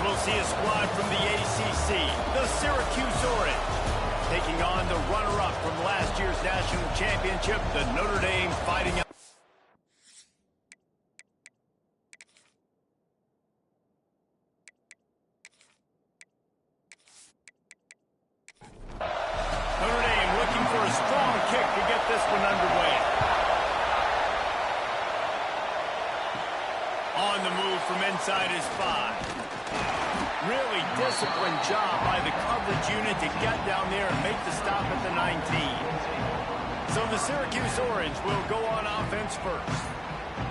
we'll see a squad from the ACC, the Syracuse Orange, taking on the runner-up from last year's national championship, the Notre Dame Fighting Irish. Notre Dame looking for a strong kick to get this one underway. On the move from inside his 5. Really disciplined job by the coverage unit to get down there and make the stop at the 19. So the Syracuse Orange will go on offense first.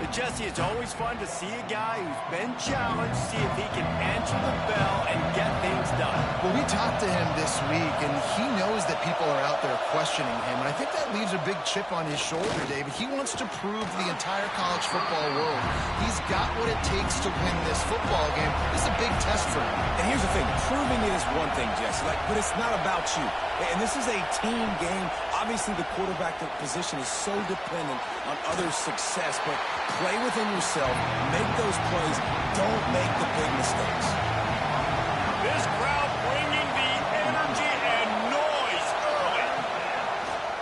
But Jesse, it's always fun to see a guy who's been challenged, see if he can answer the bell and get things done. Well, we talked to him this week, and he knows that people are out there questioning him, and I think that leaves a big chip on his shoulder, David. He wants to prove to the entire college football world he's got what it takes to win this football game. This is a big test for him. And here's the thing, proving it is one thing, Jesse, but it's not about you. And this is a team game. Obviously, the quarterback position is so dependent on others' success, but play within yourself, make those plays, don't make the big mistakes. This crowd bringing the energy and noise early.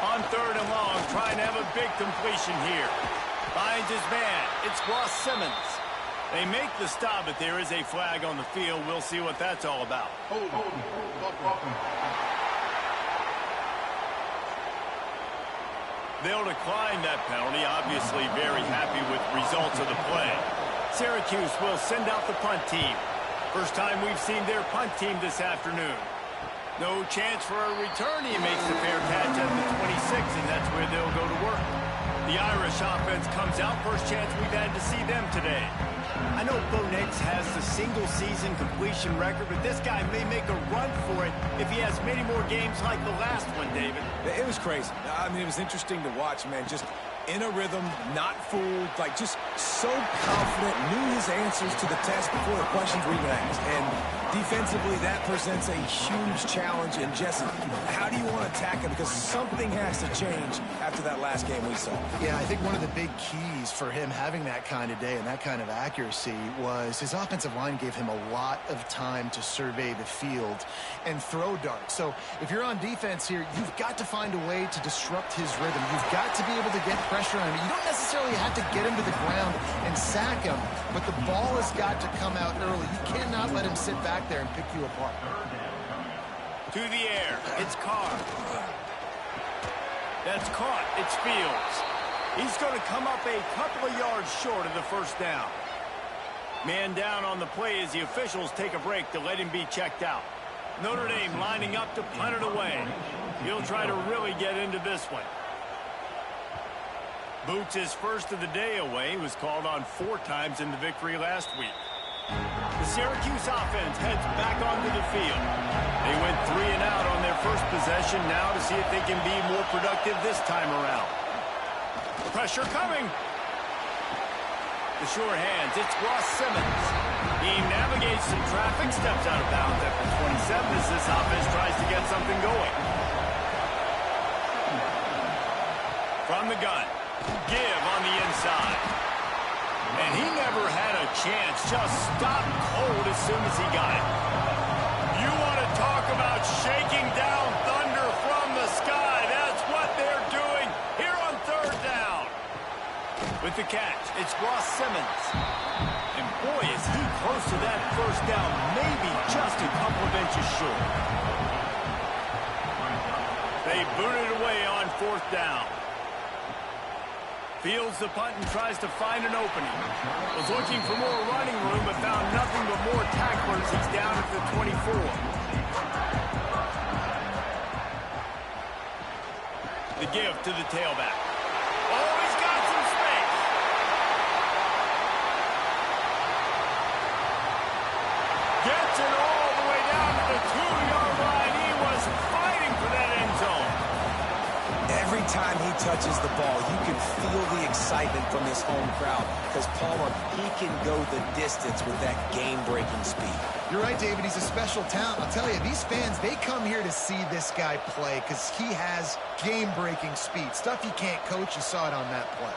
On 3rd and long, trying to have a big completion here. Finds his man. It's Ross Simmons. They make the stop, but there is a flag on the field. We'll see what that's all about. They'll decline that penalty, obviously very happy with results of the play. Syracuse will send out the punt team. First time we've seen their punt team this afternoon. No chance for a return. He makes the fair catch at the 26, and that's where they'll go to work. The Irish offense comes out. First chance we've had to see them today. I know Bo Nix has the single-season completion record, but this guy may make a run for it if he has many more games like the last one, David. It was crazy. I mean, it was interesting to watch, man. Just in a rhythm, not fooled, like just so confident, knew his answers to the test before the questions were even asked. And defensively, that presents a huge challenge. And Jesse, how do you want to attack him? Because something has to change after that last game we saw. Yeah, I think one of the big keys for him having that kind of day and that kind of accuracy was his offensive line gave him a lot of time to survey the field and throw darts. So if you're on defense here, you've got to find a way to disrupt his rhythm. You've got to be able to get pressure on him. You don't necessarily have to get him to the ground and sack him, but the ball has got to come out early. You cannot let him sit back there and pick you apart. To the air, it's Carr. That's caught, it's Fields. He's going to come up a couple of yards short of the first down. Man down on the play as the officials take a break to let him be checked out. Notre Dame lining up to punt it away. He'll try to really get into this one. Boots his first of the day away. He was called on 4 times in the victory last week. The Syracuse offense heads back onto the field. They went 3 and out on their first possession now to see if they can be more productive this time around. Pressure coming. The sure hands, it's Ross Simmons. He navigates some traffic, steps out of bounds after 27 as this offense tries to get something going. From the gun, give on the inside. And he never had a chance, just stopped cold as soon as he got it. You want to talk about shaking down thunder from the sky. That's what they're doing here on 3rd down. With the catch, it's Ross Simmons. And boy, is he close to that first down, maybe just a couple of inches short. They boot it away on 4th down. Fields the punt and tries to find an opening. Was looking for more running room, but found nothing but more tacklers. He's down at the 24. The give to the tailback. Oh, he's got some space. Gets it all the way down to the 2-yard line. He was fighting for that end zone. Every time he touches the ball, you can feel the excitement from this home crowd because Palmer, he can go the distance with that game-breaking speed. You're right, David. He's a special talent. I'll tell you, these fans, they come here to see this guy play because he has game-breaking speed. Stuff you can't coach. You saw it on that play.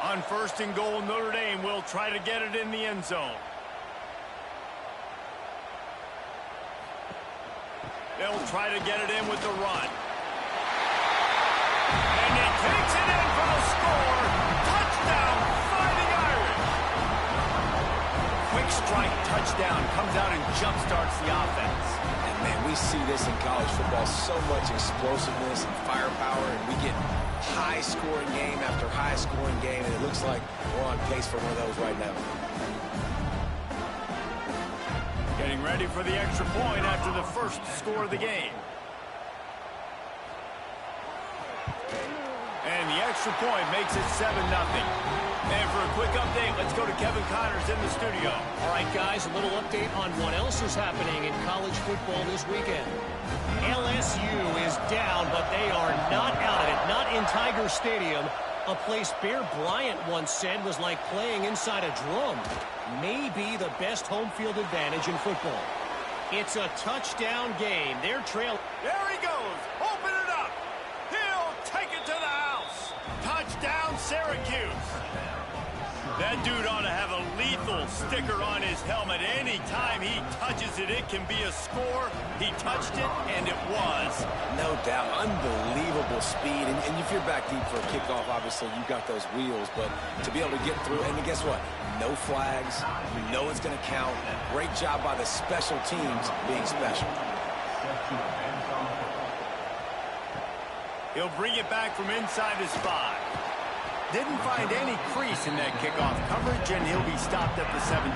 On On 1st and goal, Notre Dame will try to get it in the end zone. They'll try to get it in with the run. And he takes it in for the score. Touchdown, Fighting Irish. Quick strike touchdown comes out and jumpstarts the offense. And, man, we see this in college football, so much explosiveness and firepower, and we get high-scoring game after high-scoring game, and it looks like we're on pace for one of those right now. Getting ready for the extra point after the first score of the game. And the extra point makes it 7-0. And for a quick update, let's go to Kevin Connors in the studio. All right, guys, a little update on what else is happening in college football this weekend. LSU is down, but they are not out of it, not in Tiger Stadium, a place Bear Bryant once said was like playing inside a drum. Maybe the best home field advantage in football. It's a touchdown game. They're trailing. There he goes. Open it up. He'll take it to the house. Touchdown, Syracuse. That dude ought to have a lethal sticker on his helmet. Anytime he touches it, it can be a score. He touched it, and it was. No doubt. Unbelievable speed. And if you're back deep for a kickoff, obviously, you've got those wheels. But to be able to get through, and guess what? No flags. You know it's going to count. Great job by the special teams being special. He'll bring it back from inside his 5. Didn't find any crease in that kickoff coverage, and he'll be stopped at the 17.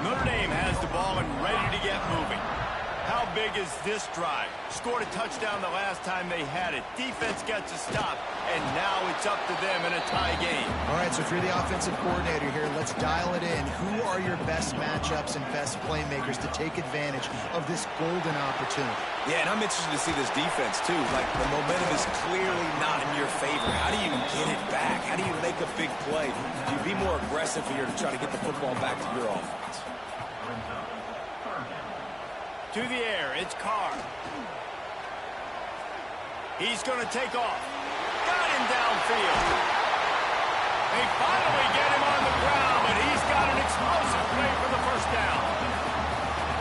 Notre Dame has the ball and ready to get moving. How big is this drive? Scored a touchdown the last time they had it. Defense gets a stop, and now it's up to them in a tie game. All right, so if you're the offensive coordinator here, let's dial it in. Who are your best matchups and best playmakers to take advantage of this golden opportunity? Yeah, and I'm interested to see this defense, too. Like, the momentum is clearly not in your favor. How do you get it back? How do you make a big play? Do you be more aggressive here to try to get the football back to your offense? To the air, it's Carr. He's going to take off. Got him downfield. They finally get him on the ground, but he's got an explosive play for the first down.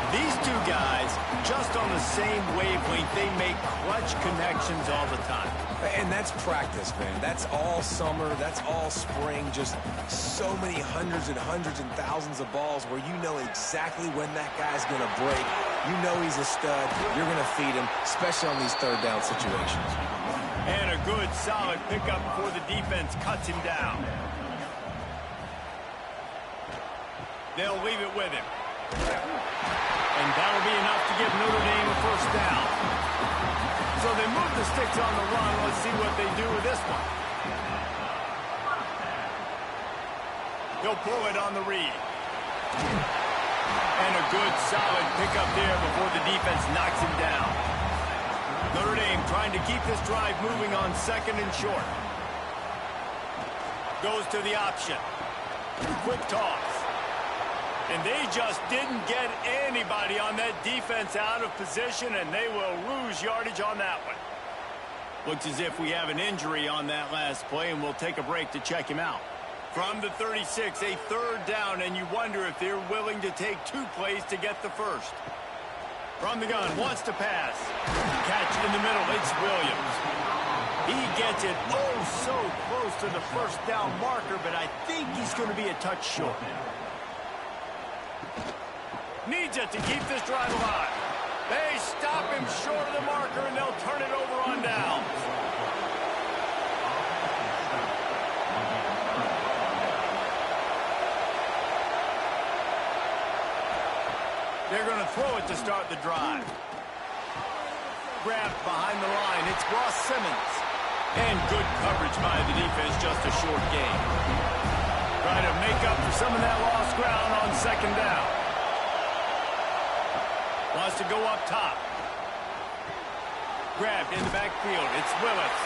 These two guys, just on the same wavelength, they make clutch connections all the time. And that's practice, man. That's all summer. That's all spring. Just so many hundreds and thousands of balls where you know exactly when that guy's going to break. You know he's a stud. You're going to feed him, especially on these third down situations. And a good, solid pickup before the defense cuts him down. They'll leave it with him. And that'll be enough to give Notre Dame a first down. So they move the sticks on the run. Let's see what they do with this one. He'll pull it on the read. And a good, solid pickup there before the defense knocks him down. Notre Dame trying to keep this drive moving on 2nd and short. Goes to the option. Quick toss. And they just didn't get anybody on that defense out of position, and they will lose yardage on that one. Looks as if we have an injury on that last play, and we'll take a break to check him out. From the 36, a 3rd down, and you wonder if they're willing to take 2 plays to get the first. From the gun, wants to pass. Catch in the middle, it's Williams. He gets it so close to the first down marker, but I think he's going to be a touch short. Needs it to keep this drive alive. They stop him short of the marker, and they'll turn it over on down. They're going to throw it to start the drive. Grabbed behind the line. It's Ross Simmons. And good coverage by the defense, just a short game. Trying to make up for some of that lost ground on 2nd down. Wants to go up top. Grabbed in the backfield. It's Willis.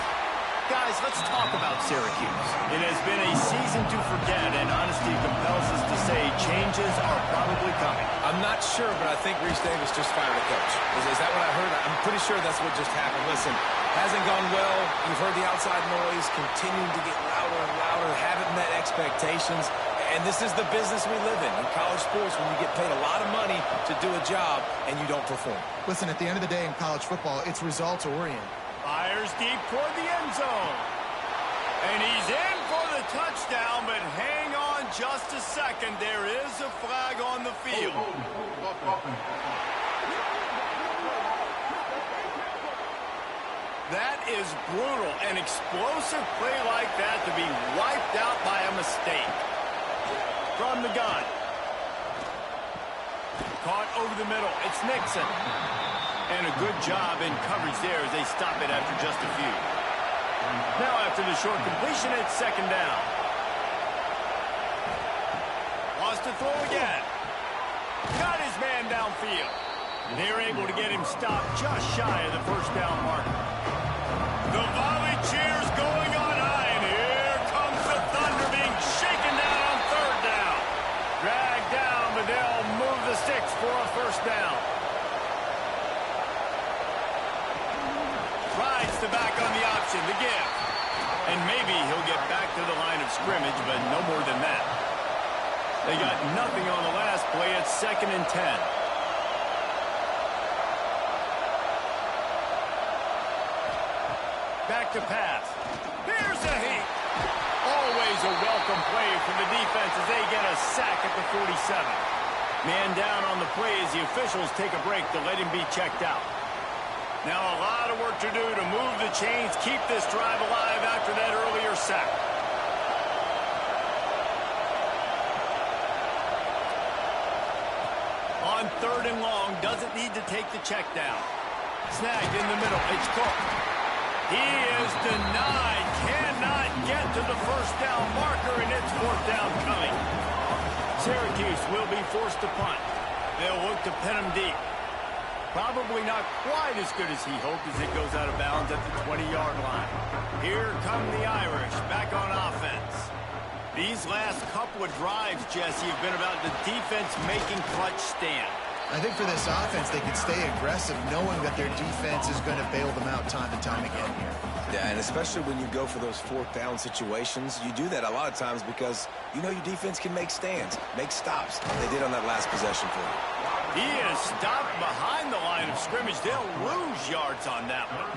Guys, let's talk about Syracuse. It has been a season to forget, and honesty compels us to say changes are probably coming. I'm not sure, but I think Reese Davis just fired a coach. Is that what I heard? I'm pretty sure that's what just happened. Listen, hasn't gone well. You've heard the outside noise continuing to get louder and louder. or haven't met expectations. And this is the business we live in college sports, when you get paid a lot of money to do a job and you don't perform. Listen, at the end of the day in college football, it's results-oriented. Fires deep toward the end zone. And he's in for the touchdown, but hang on just a second. There is a flag on the field. That is brutal. An explosive play like that to be wiped out by a mistake. From the gun. Caught over the middle. It's Nixon. And a good job in coverage there as they stop it after just a few. Now after the short completion, it's second down. Wants to throw again. Got his man downfield. They're able to get him stopped just shy of the first down marker. The volley cheers going on high, and here comes the Thunder being shaken down on third down. Dragged down, but they'll move the sticks for a first down. Rides the back on the option, the give. And maybe he'll get back to the line of scrimmage, but no more than that. They got nothing on the last play. It's 2nd and 10. Back to pass. Here's a heat. Always a welcome play for the defense as they get a sack at the 47. Man down on the play as the officials take a break to let him be checked out. Now a lot of work to do to move the chains, keep this drive alive after that earlier sack. On 3rd and long, doesn't need to take the check down. Snagged in the middle, it's Cook. He is denied, cannot get to the first down marker, and it's 4th down coming. Syracuse will be forced to punt. They'll look to pin him deep. Probably not quite as good as he hoped as it goes out of bounds at the 20-yard line. Here come the Irish back on offense. These last couple of drives, Jesse, have been about the defense making clutch stand. I think for this offense, they can stay aggressive knowing that their defense is going to bail them out time and time again here. Yeah, and especially when you go for those 4th down situations, you do that a lot of times because you know your defense can make stands, make stops. They did on that last possession for you. He is stopped behind the line of scrimmage. They'll lose yards on that one.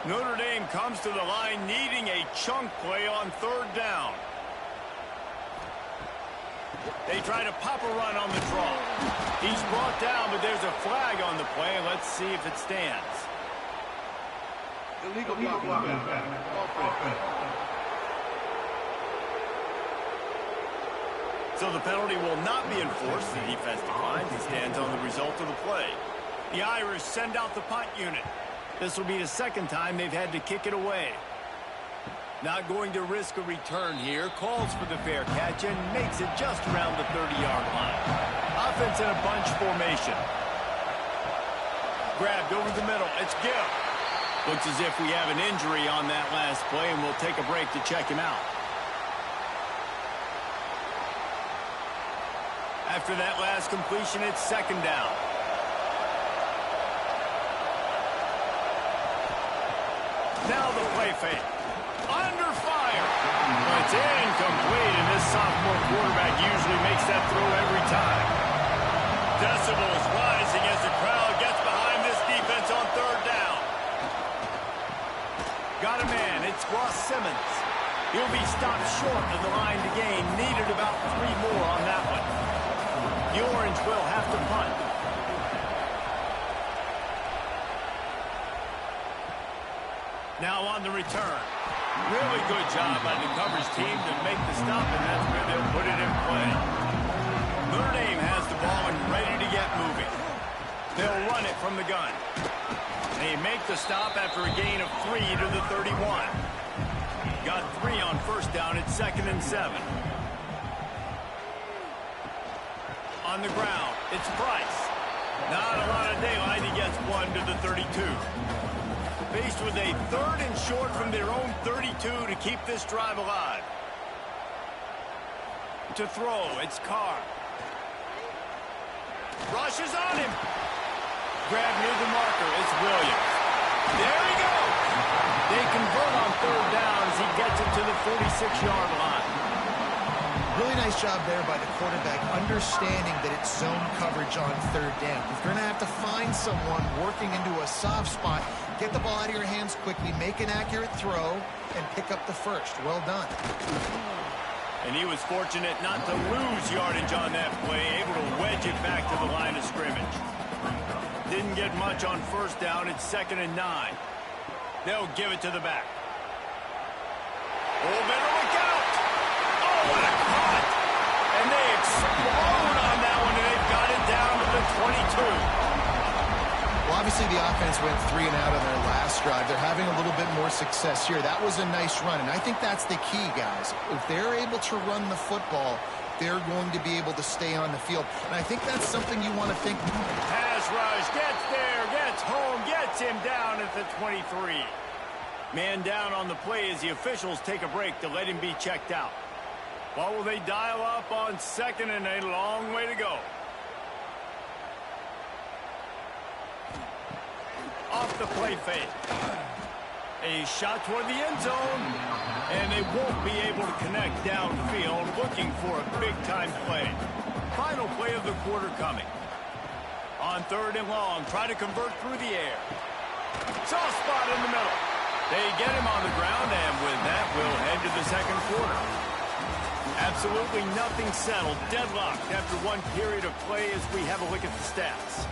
Notre Dame comes to the line needing a chunk play on 3rd down. They try to pop a run on the draw. He's brought down, but there's a flag on the play. Let's see if it stands. Illegal blocking. So the penalty will not be enforced. The defense declines and stands on the result of the play. The Irish send out the punt unit. This will be the 2nd time they've had to kick it away. Not going to risk a return here. Calls for the fair catch and makes it just around the 30-yard line. Offense in a bunch formation. Grabbed over the middle. It's Gill. Looks as if we have an injury on that last play, and we'll take a break to check him out. After that last completion, it's 2nd down. Now the play fake. Under fire. But it's incomplete, and this sophomore quarterback usually makes that throw every time. Decibels rising as the crowd gets behind this defense on 3rd down. Got a man. It's Ross Simmons. He'll be stopped short of the line to gain. Needed about 3 more on that one. The Orange will have to punt. Now on the return. Really good job by the coverage team to make the stop, and that's where they'll put it in play. Notre Dame has the ball and ready to get moving. They'll run it from the gun. They make the stop after a gain of 3 to the 31. Got 3 on first down. It's 2nd and 7. On the ground, it's Price. Not a lot of daylight. He gets 1 to the 32. Faced with a 3rd and short from their own 32 to keep this drive alive. To throw, it's Carr. Rushes on him. Grab near the marker, it's Williams. There he goes. They convert on 3rd down as he gets it to the 46-yard line. Really nice job there by the quarterback, understanding that it's zone coverage on third down. If you're going to have to find someone working into a soft spot, get the ball out of your hands quickly, make an accurate throw, and pick up the first. Well done. And he was fortunate not to lose yardage on that play, able to wedge it back to the line of scrimmage. Didn't get much on first down. It's 2nd and 9. They'll give it to the back. Oh, better look out. Oh, what a cut. And they explode on that one, and they've got it down to the 22. Well, obviously the offense went 3 and out on their last drive. They're having a little bit more success here. That was a nice run, and I think that's the key, guys. If they're able to run the football, they're going to be able to stay on the field. And I think that's something you want to think. Pass rush, gets there, gets home, gets him down at the 23. Man down on the play as the officials take a break to let him be checked out. What will they dial up on 2nd and a long way to go? Off the play fake. A shot toward the end zone. And they won't be able to connect downfield, looking for a big-time play. Final play of the quarter coming. On 3rd and long, try to convert through the air. Soft spot in the middle. They get him on the ground, and with that, we'll head to the 2nd quarter. Absolutely nothing settled. Deadlocked after one period of play as we have a look at the stats.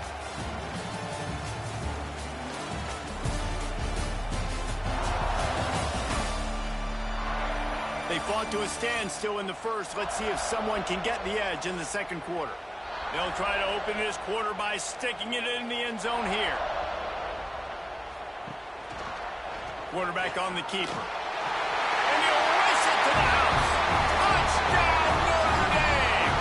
They fought to a standstill in the first. Let's see if someone can get the edge in the 2nd quarter. They'll try to open this quarter by sticking it in the end zone here. Quarterback on the keeper. And he'll race it to the house. Touchdown, Notre Dame!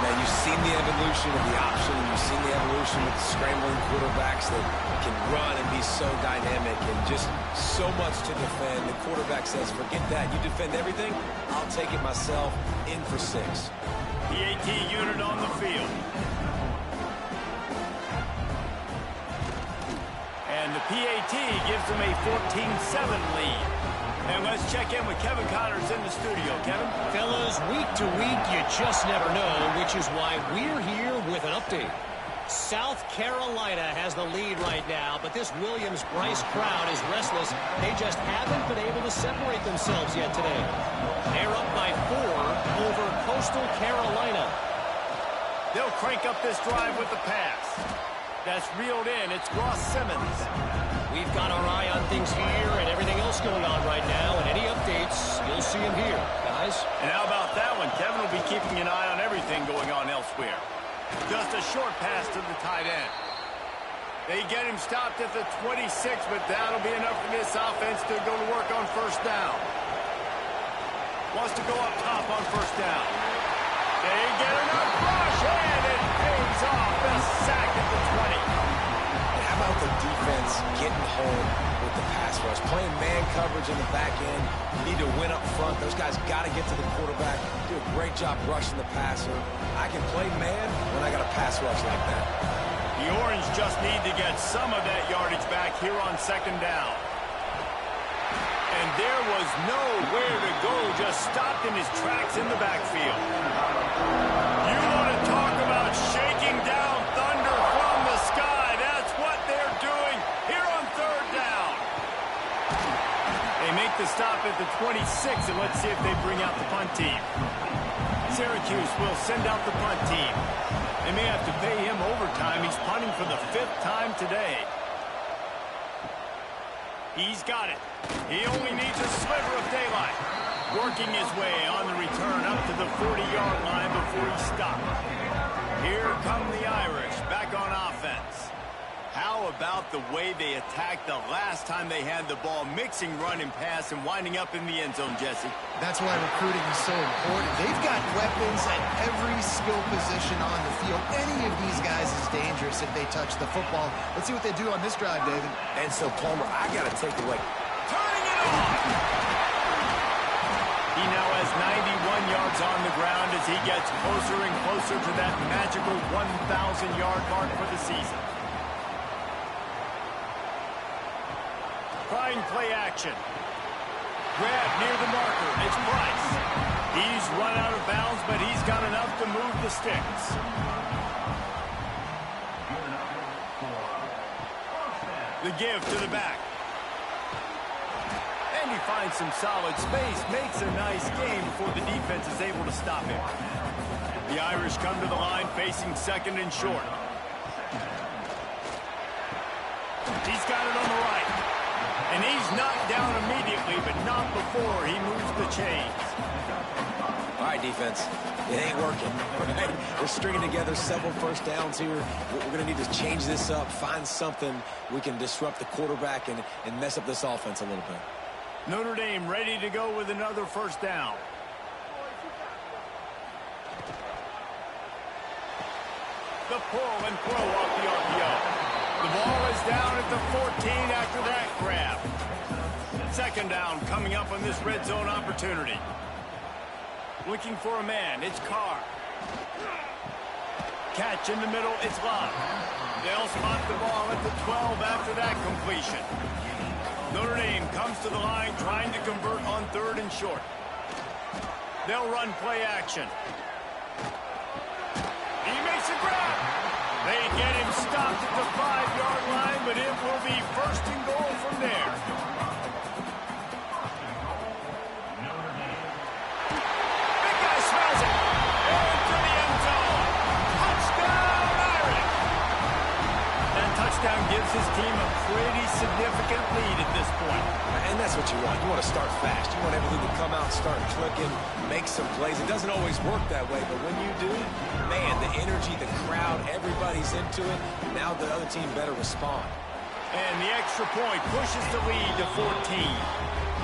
Now, you've seen the evolution of the option, and you've seen the evolution with the scrambling quarterbacks that can run and be so dynamic and just so much to defend. The quarterback says, forget that. You defend everything, I'll take it myself. In for 6. PAT unit on the field. And the PAT gives them a 14-7 lead. And let's check in with Kevin Connors in the studio. Kevin? Fellas, week to week, you just never know, which is why we're here with an update. South Carolina has the lead right now, but this Williams-Brice crowd is restless. They just haven't been able to separate themselves yet today. They're up by 4 over Coastal Carolina. They'll crank up this drive with the pass. That's reeled in. It's Ross Simmons. We've got our eye on things here and everything else going on right now, and any updates, you'll see them here, guys. And how about that one? Kevin will be keeping an eye on everything going on elsewhere. Just a short pass to the tight end. They get him stopped at the 26, but that'll be enough for this offense to go to work on first down. Wants to go up top on first down. They get enough rush, and it pays off. A sack at the 20. How about the defense getting home with the pass rush? Playing man coverage in the back end. You need to win up front. Those guys got to get to the quarterback. Do a great job rushing the passer. I can play man when I got a pass rush like that. The Orange just need to get some of that yardage back here on 2nd down. And there was nowhere to go, just stopped in his tracks in the backfield. You want to talk about shaking down thunder from the sky. That's what they're doing here on 3rd down. They make the stop at the 26, and let's see if they bring out the punt team. Syracuse will send out the punt team. They may have to pay him overtime. He's punting for the 5th time today. He's got it. He only needs a sliver of daylight. Working his way on the return up to the 40-yard line before he stopped. Here come the Irish back on offense. How about the way they attacked the last time they had the ball, mixing run and pass and winding up in the end zone, Jesse? That's why recruiting is so important. They've got weapons at every skill position on the field. Any of these guys is dangerous if they touch the football. Let's see what they do on this drive, David. And so, Palmer, I got to take away. Turning it off! He now has 91 yards on the ground as he gets closer and closer to that magical 1,000-yard mark for the season. Trying play action. Grab near the marker. It's Price. He's run out of bounds, but he's got enough to move the sticks. The give to the back. And he finds some solid space, makes a nice game before the defense is able to stop him. The Irish come to the line facing second and short. He's got it on the right. And he's knocked down immediately, but not before he moves the chains. All right, defense. It ain't working. Right? We're stringing together several first downs here. We're going to need to change this up, find something we can disrupt the quarterback and mess up this offense a little bit. Notre Dame ready to go with another first down. The pull and throw off the RPO. The ball is down at the 14 after that grab. Second down coming up on this red zone opportunity. Looking for a man, it's Carr. Catch in the middle, it's Love. They'll spot the ball at the 12 after that completion. Notre Dame comes to the line trying to convert on third and short. They'll run play action. He makes a grab. They get him stopped at the 5-yard line, but it will be first and goal from there. Big guy smells it. Into the end zone. Touchdown, Irish. That touchdown gives his team a pretty significant lead at this point. And that's what you want. You want to start fast. You want everything to come out, start clicking, make some plays. It doesn't always work that way, but when you do, man, the energy, the crowd, everybody's into it. Now the other team better respond. And the extra point pushes the lead to 14.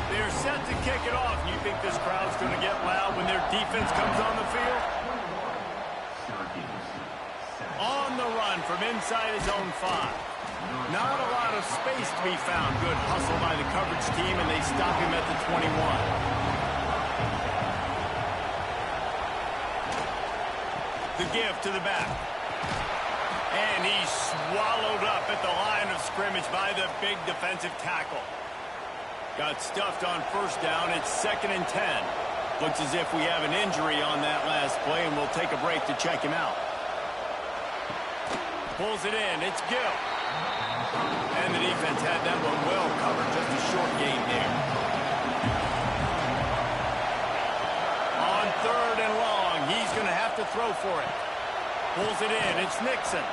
They're set to kick it off. You think this crowd's going to get loud when their defense comes on the field? On the run from inside his own 5. Not a lot of space to be found. Good hustle by the coverage team, and they stop him at the 21. The give to the back. And he's swallowed up at the line of scrimmage by the big defensive tackle. Got stuffed on first down. It's 2nd and 10. Looks as if we have an injury on that last play, and we'll take a break to check him out. Pulls it in. It's Gill. And the defense had that one well covered. Just a short gain there. On third and long, he's going to have to throw for it. Pulls it in. It's Nixon.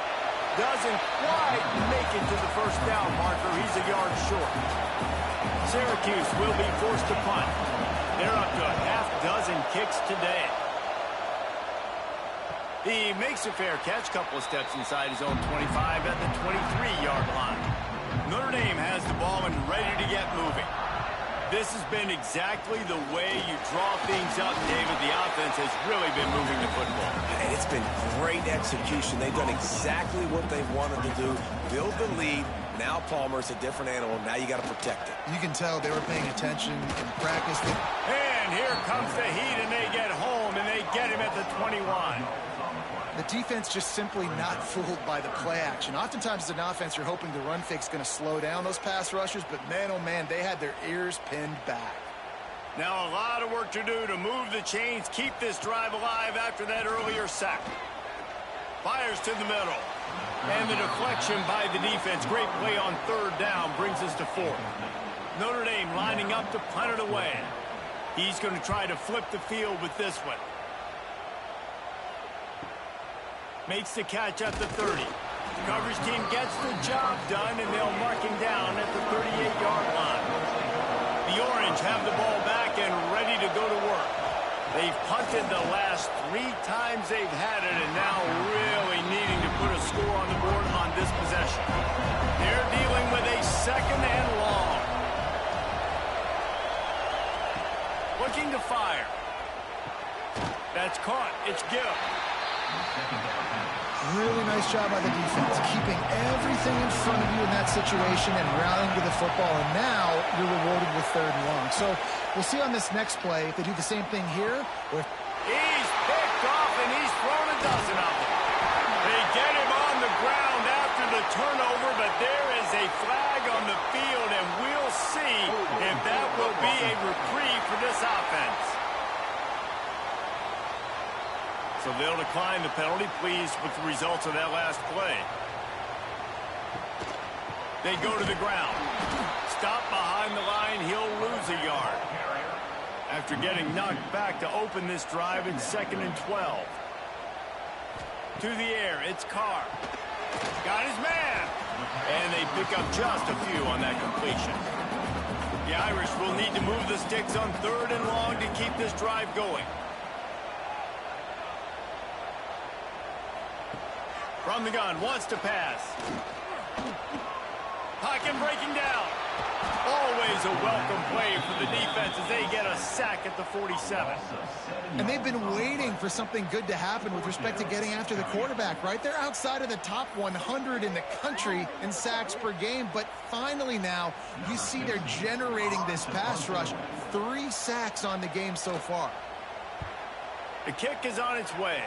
Doesn't quite make it to the first down marker. He's a yard short. Syracuse will be forced to punt. They're up to a half-dozen kicks today. He makes a fair catch, couple of steps inside his own 25 at the 23-yard line. Notre Dame has the ball and ready to get moving. This has been exactly the way you draw things up, David. The offense has really been moving the football. And it's been great execution. They've done exactly what they wanted to do. Build the lead. Now Palmer's a different animal. Now you got to protect it. You can tell they were paying attention in practice. And here comes the heat, and they get home, and they get him at the 21. The defense just simply not fooled by the play action. Oftentimes as an offense, you're hoping the run fake's going to slow down those pass rushers, but man, oh man, they had their ears pinned back. Now a lot of work to do to move the chains, keep this drive alive after that earlier sack. Fires to the middle. And the deflection by the defense. Great play on third down brings us to 4th. Notre Dame lining up to punt it away. He's going to try to flip the field with this one. Makes the catch at the 30. The coverage team gets the job done, and they'll mark him down at the 38-yard line. The Orange have the ball back and ready to go to work. They've punted the last 3 times they've had it, and now really needing to put a score on the board on this possession. They're dealing with a 2nd and long. Looking to fire. That's caught. It's Gill. Really nice job by the defense, keeping everything in front of you in that situation and rallying to the football, and now you're rewarded with 3rd and long. So we'll see on this next play if they do the same thing here. Or if he's picked off, and he's thrown a dozen of them. They get him on the ground after the turnover, but there is a flag on the field, and we'll see if that will be a reprieve offense. So they'll decline the penalty, pleased with the results of that last play. They go to the ground. Stop behind the line, he'll lose a yard. After getting knocked back to open this drive, it's 2nd and 12. To the air, it's Carr. Got his man. And they pick up just a few on that completion. The Irish will need to move the sticks on 3rd and long to keep this drive going. From the gun, wants to pass. Pocket breaking down. Always a welcome play for the defense as they get a sack at the 47. And they've been waiting for something good to happen with respect to getting after the quarterback, right? They're outside of the top 100 in the country in sacks per game, but finally now you see they're generating this pass rush. 3 sacks on the game so far. The kick is on its way.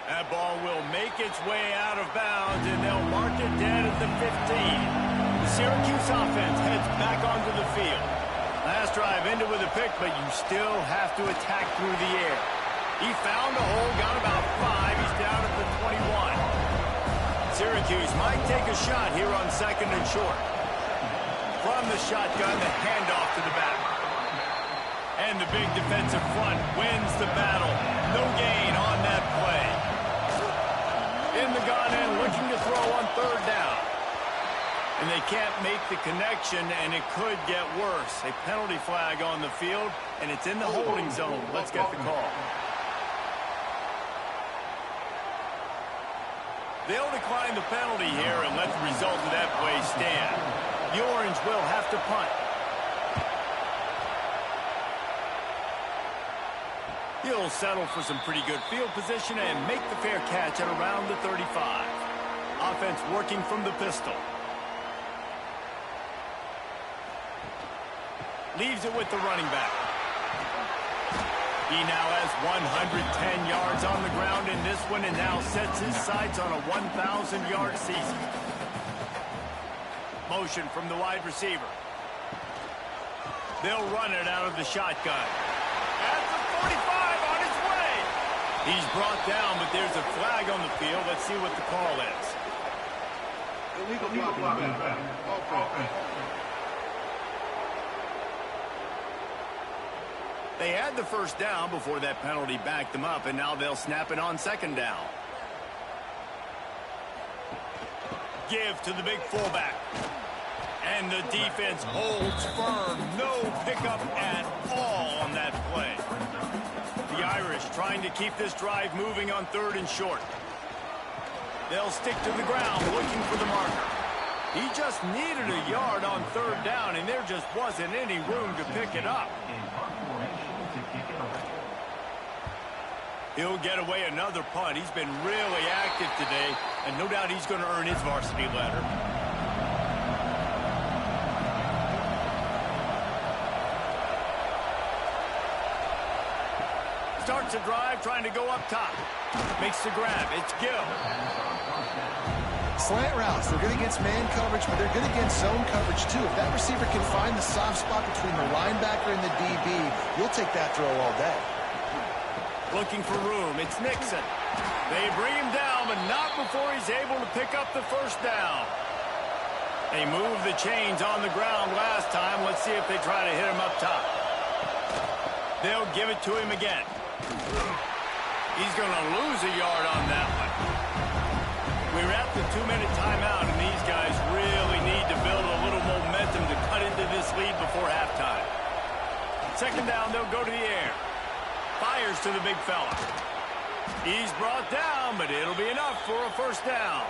That ball will make its way out of bounds, and they'll mark it dead at the 15. The Syracuse offense heads back onto the field. Last drive ended with a pick, but you still have to attack through the air. He found a hole, got about 5. He's down at the 21. Syracuse might take a shot here on 2nd and short. From the shotgun, the handoff to the back. And the big defensive front wins the battle. No gain on that play. In the gun and looking to throw on 3rd down. And they can't make the connection, and it could get worse. A penalty flag on the field, and it's in the holding zone. Let's get the call. They'll decline the penalty here and let the result of that play stand. The Orange will have to punt. He'll settle for some pretty good field position and make the fair catch at around the 35. Offense working from the pistol. Leaves it with the running back. He now has 110 yards on the ground in this one and now sets his sights on a 1,000-yard season. Motion from the wide receiver. They'll run it out of the shotgun. At the 45 on his way. He's brought down, but there's a flag on the field. Let's see what the call is. Illegal blocking. Offense. They had the 1st down before that penalty backed them up, and now they'll snap it on 2nd down. Give to the big fullback. And the defense holds firm. No pickup at all on that play. The Irish trying to keep this drive moving on 3rd and short. They'll stick to the ground looking for the marker. He just needed a yard on 3rd down, and there just wasn't any room to pick it up. He'll get away another punt. He's been really active today, and no doubt he's going to earn his varsity letter. Starts a drive, trying to go up top. Makes the grab. It's Gill. Slant routes, they're good against man coverage, but they're good against zone coverage too. If that receiver can find the soft spot between the linebacker and the DB, you'll take that throw all day. Looking for room. It's Nixon. They bring him down, but not before he's able to pick up the 1st down. They moved the chains on the ground last time. Let's see if they try to hit him up top. They'll give it to him again. He's going to lose a yard on that one. We're at the 2-minute timeout, and these guys really need to build a little momentum to cut into this lead before halftime. 2nd down, they'll go to the air. Fires to the big fella. He's brought down, but it'll be enough for a 1st down.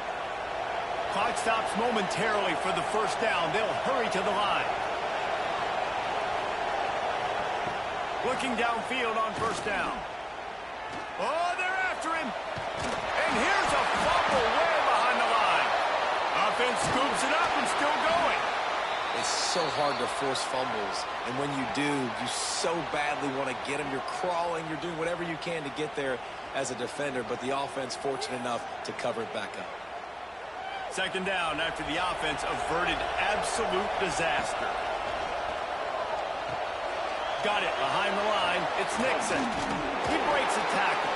Clock stops momentarily for the 1st down. They'll hurry to the line. Looking downfield on 1st down. Oh, they're after him. And here's a fumble way behind the line. Offense scoops it up and still going. It's so hard to force fumbles, and when you do, you so badly want to get them. You're crawling, you're doing whatever you can to get there as a defender, but the offense fortunate enough to cover it back up. 2nd down after the offense averted absolute disaster. Got it behind the line. It's Nixon. He breaks a tackle.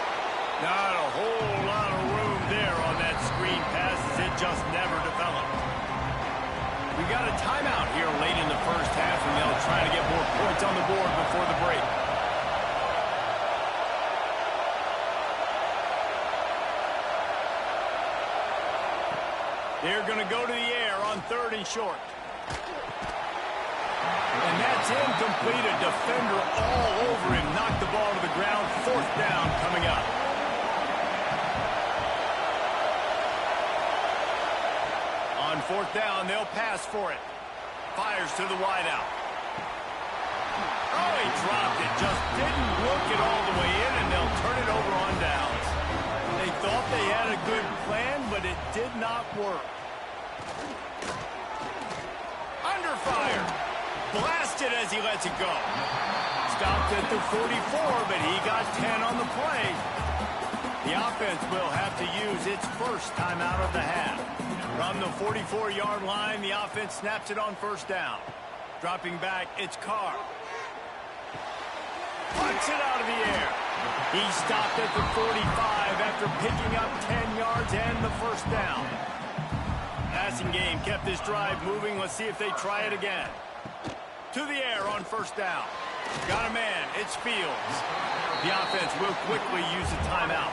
Not a whole lot of room there on that screen pass as it just never developed. We got a timeout here late in the first half, and they'll try to get more points on the board before the break. They're going to go to the air on 3rd and short. And that's incomplete. A defender all over him. Knocked the ball to the ground. 4th down coming up. On 4th down, they'll pass for it. Fires to the wideout. Oh, he dropped it. Just didn't look it all the way in, and they'll turn it over on downs. They thought they had a good plan, but it did not work. Under fire. Blasted as he lets it go. Stopped at the 44, but he got 10 on the play. The offense will have to use its first timeout of the half. From the 44-yard line, the offense snaps it on 1st down. Dropping back, it's Carr. Punts it out of the air. He stopped at the 45 after picking up 10 yards and the 1st down. Passing game kept this drive moving. Let's see if they try it again. To the air on 1st down. Got a man. It's Fields. The offense will quickly use a timeout.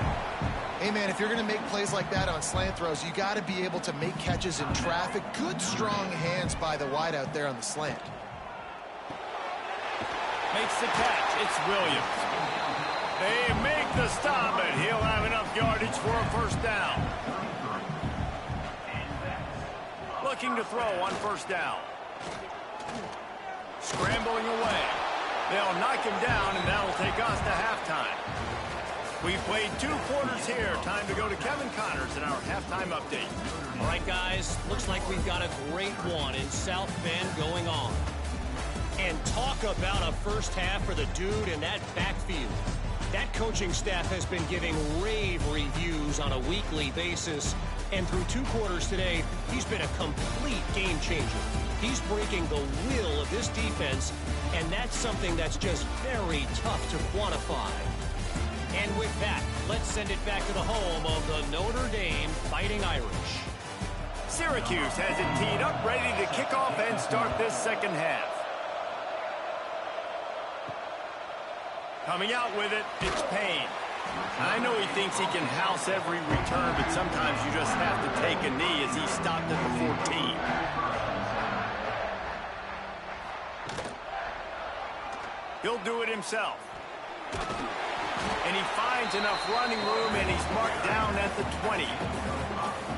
Hey, man, if you're going to make plays like that on slant throws, you got to be able to make catches in traffic. Good, strong hands by the wideout there on the slant. Makes the catch. It's Williams. They make the stop, but he'll have enough yardage for a 1st down. Looking to throw on 1st down. Scrambling away. They'll knock him down, and that'll take us to halftime. We've played 2 quarters here. Time to go to Kevin Connors in our halftime update. All right, guys, looks like we've got a great one in South Bend going on. And talk about a first half for the dude in that backfield. That coaching staff has been giving rave reviews on a weekly basis. And through 2 quarters today, he's been a complete game changer. He's breaking the will of this defense, and that's something that's just very tough to quantify. And with that, let's send it back to the home of the Notre Dame Fighting Irish. Syracuse has it teed up, ready to kick off and start this second half. Coming out with it, it's Payne. I know he thinks he can house every return, but sometimes you just have to take a knee as he stopped at the 14. He'll do it himself. And he finds enough running room, and he's marked down at the 20.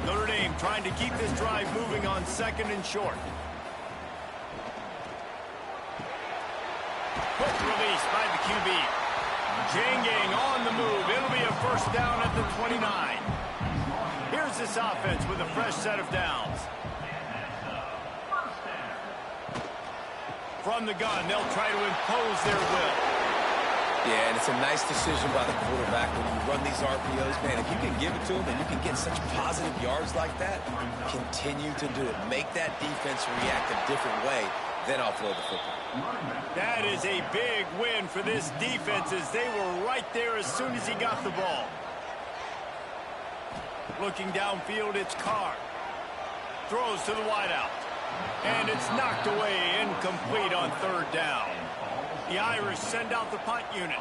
Notre Dame trying to keep this drive moving on 2nd and short. Quick release by the QB. Janging on the move. It'll be a 1st down at the 29. Here's this offense with a fresh set of downs. From the gun, they'll try to impose their will. Yeah, and it's a nice decision by the quarterback when you run these RPOs. Man, if you can give it to him and you can get such positive yards like that, continue to do it. Make that defense react a different way, then offload the football. That is a big win for this defense as they were right there as soon as he got the ball. Looking downfield, it's Carr. Throws to the wideout. And it's knocked away, incomplete on 3rd down. The Irish send out the punt unit.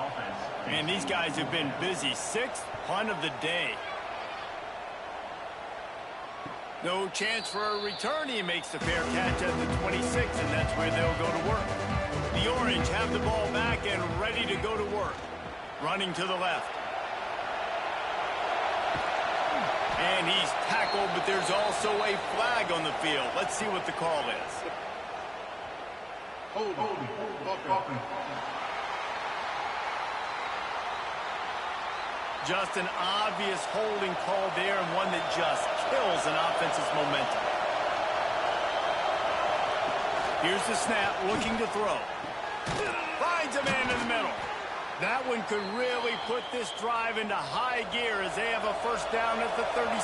And these guys have been busy. 6th punt of the day. No chance for a return. He makes the fair catch at the 26, and that's where they'll go to work. The Orange have the ball back and ready to go to work. Running to the left. And he's tackled, but there's also a flag on the field. Let's see what the call is. Offense. Just an obvious holding call there, and one that just kills an offense's momentum. Here's the snap, looking to throw. Finds a man in the middle. That one could really put this drive into high gear as they have a 1st down at the 37.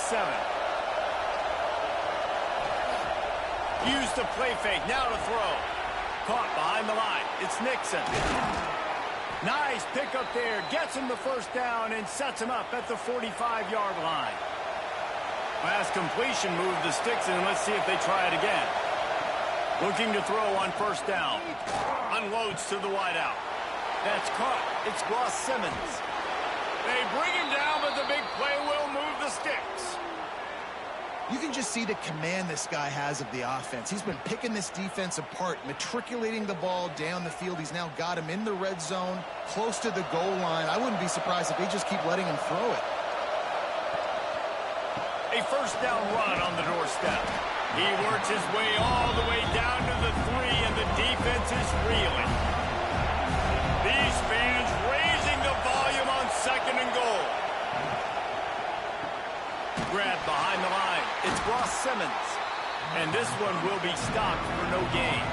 Use the play fake, now to throw. Caught behind the line. It's Nixon. Nice pickup there. Gets him the first down and sets him up at the 45-yard line. Pass completion moved the sticks in. Let's see if they try it again. Looking to throw on first down. Unloads to the wideout. That's caught. It's Ross Simmons. They bring him down, but the big play will move the sticks. You can just see the command this guy has of the offense. He's been picking this defense apart, matriculating the ball down the field. He's now got him in the red zone, close to the goal line. I wouldn't be surprised if they just keep letting him throw it. A first down run on the doorstep. He works his way all the way down to the 3, and the defense is reeling. These fans raising the volume on second and goal. Grab behind the line. It's Ross Simmons. And this one will be stopped for no gain.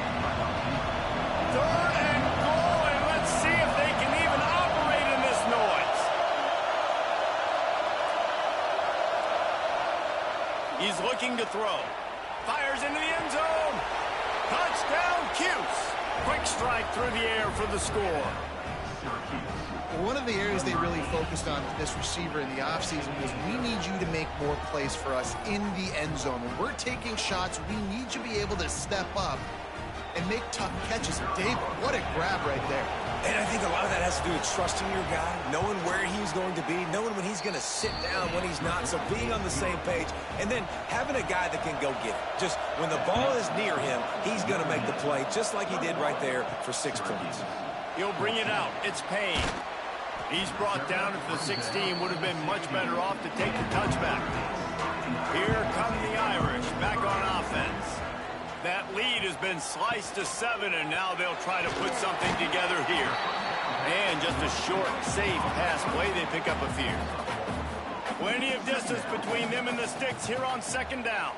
Third and goal, and let's see if they can even operate in this noise. He's looking to throw. Fires into the end zone. Touchdown, Cuse. Quick strike through the air for the score. One of the areas they really focused on with this receiver in the offseason was we need you to make more plays for us in the end zone. When we're taking shots, we need you to be able to step up and make tough catches. David, what a grab right there. And I think a lot of that has to do with trusting your guy, knowing where he's going to be, knowing when he's going to sit down, when he's not, so being on the same page, and then having a guy that can go get it. Just when the ball is near him, he's going to make the play, just like he did right there for 6 points. He'll bring it out. It's Payne. He's brought down at the 16. Would have been much better off to take the touchback. Here come the Irish back on offense. That lead has been sliced to 7, and now they'll try to put something together here. And just a short, safe pass play. They pick up a few. Plenty of distance between them and the sticks here on second down.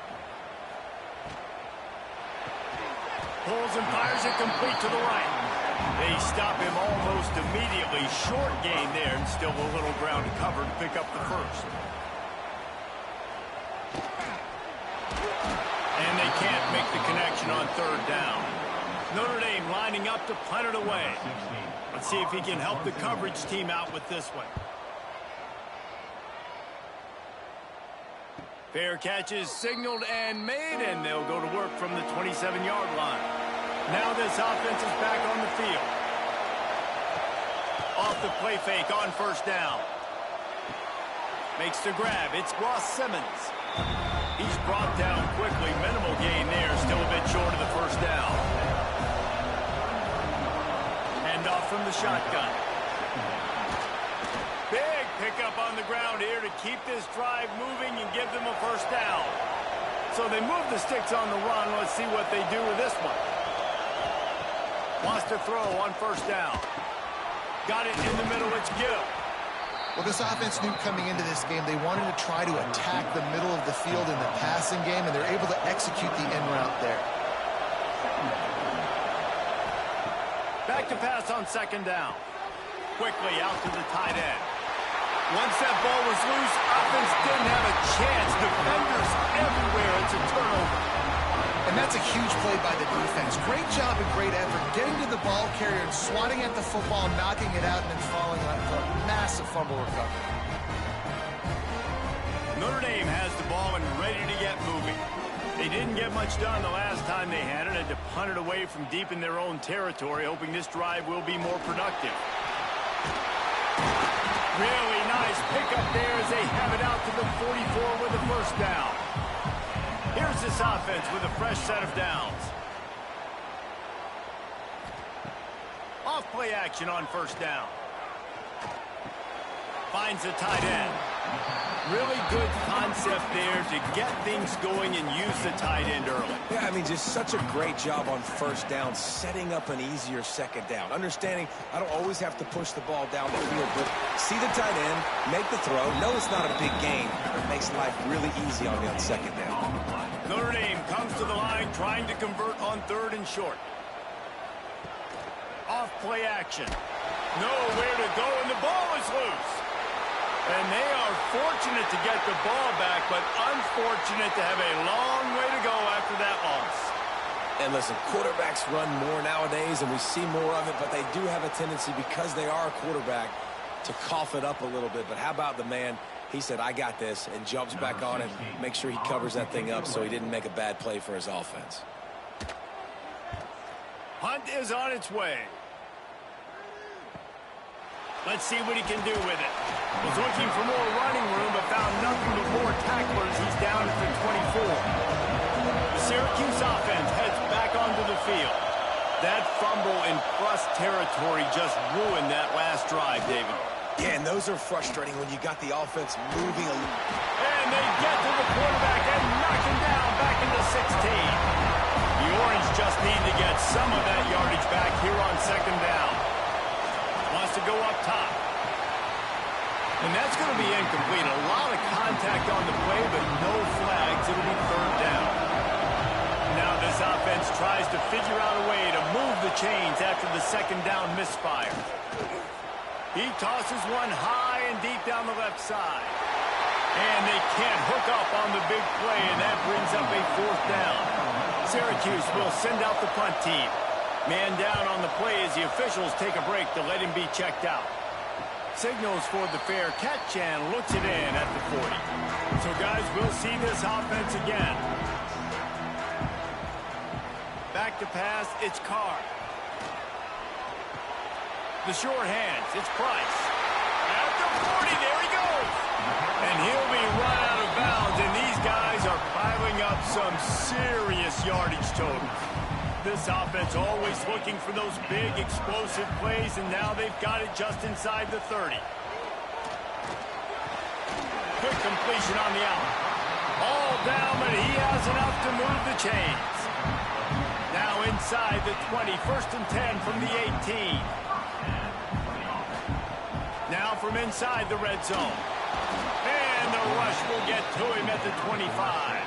Pulls and fires it complete to the right. They stop him almost immediately. Short gain there, and still a little ground to cover to pick up the first. And they can't make the connection on third down. Notre Dame lining up to punt it away. Let's see if he can help the coverage team out with this one. Fair catch is signaled and made, and they'll go to work from the 27-yard line. Now this offense is back on the field. Off the play fake on first down. Makes the grab. It's Ross Simmons. He's brought down quickly. Minimal gain there. Still a bit short of the first down. Hand off from the shotgun. Big pickup on the ground here to keep this drive moving and give them a first down. So they move the sticks on the run. Let's see what they do with this one. Wants to throw on first down. Got it in the middle. It's Gill. Well, this offense knew coming into this game they wanted to try to attack the middle of the field in the passing game, and they're able to execute the end route there. Back to pass on second down. Quickly out to the tight end. Once that ball was loose, offense didn't have a chance. Defenders everywhere. It's a turnover. And that's a huge play by the defense. Great job and great effort getting to the ball carrier and swatting at the football, knocking it out, and then falling on for a massive fumble recovery. Notre Dame has the ball and ready to get moving. They didn't get much done the last time they had it, and to punt it away from deep in their own territory, hoping this drive will be more productive. Really nice pickup there as they have it out to the 44 with a first down. Here's this offense with a fresh set of downs. Off play action on first down. Finds the tight end. Really good concept there to get things going and use the tight end early. Yeah, I mean, just such a great job on first down, setting up an easier second down. Understanding I don't always have to push the ball down the field, but see the tight end, make the throw. No, it's not a big gain, but it makes life really easy on me on second down. Notre Dame comes to the line trying to convert on third and short. Off play action. Nowhere to go, and the ball is loose. And they are fortunate to get the ball back, but unfortunate to have a long way to go after that loss. And listen, quarterbacks run more nowadays, and we see more of it, but they do have a tendency, because they are a quarterback, to cough it up a little bit. But how about the man? He said, I got this, and jumps back on it, make sure he covers that thing up so he didn't make a bad play for his offense. Punt is on its way. Let's see what he can do with it. Was looking for more running room, but found nothing but more tacklers. He's down at the 24. The Syracuse offense heads back onto the field. That fumble in plus territory just ruined that last drive, David. Yeah, and those are frustrating when you got the offense moving a little. And they get to the quarterback and knock him down back into 16. The Orange just need to get some of that yardage back here on second down. Wants to go up top. And that's going to be incomplete. A lot of contact on the play, but no flags. It'll be third down. Now this offense tries to figure out a way to move the chains after the second down misfire. He tosses one high and deep down the left side. And they can't hook up on the big play, and that brings up a fourth down. Syracuse will send out the punt team. Man down on the play as the officials take a break to let him be checked out. Signals for the fair catch and looks it in at the 40. So, guys, we'll see this offense again. Back to pass, it's Carr. The short hands, it's Price. At the 40, there he goes. And he'll be run out of bounds, and these guys are piling up some serious yardage totals. This offense always looking for those big, explosive plays, and now they've got it just inside the 30. Quick completion on the out. All down, but he has enough to move the chains. Now inside the 20, first and 10 from the 18. Now from inside the red zone. And the rush will get to him at the 25.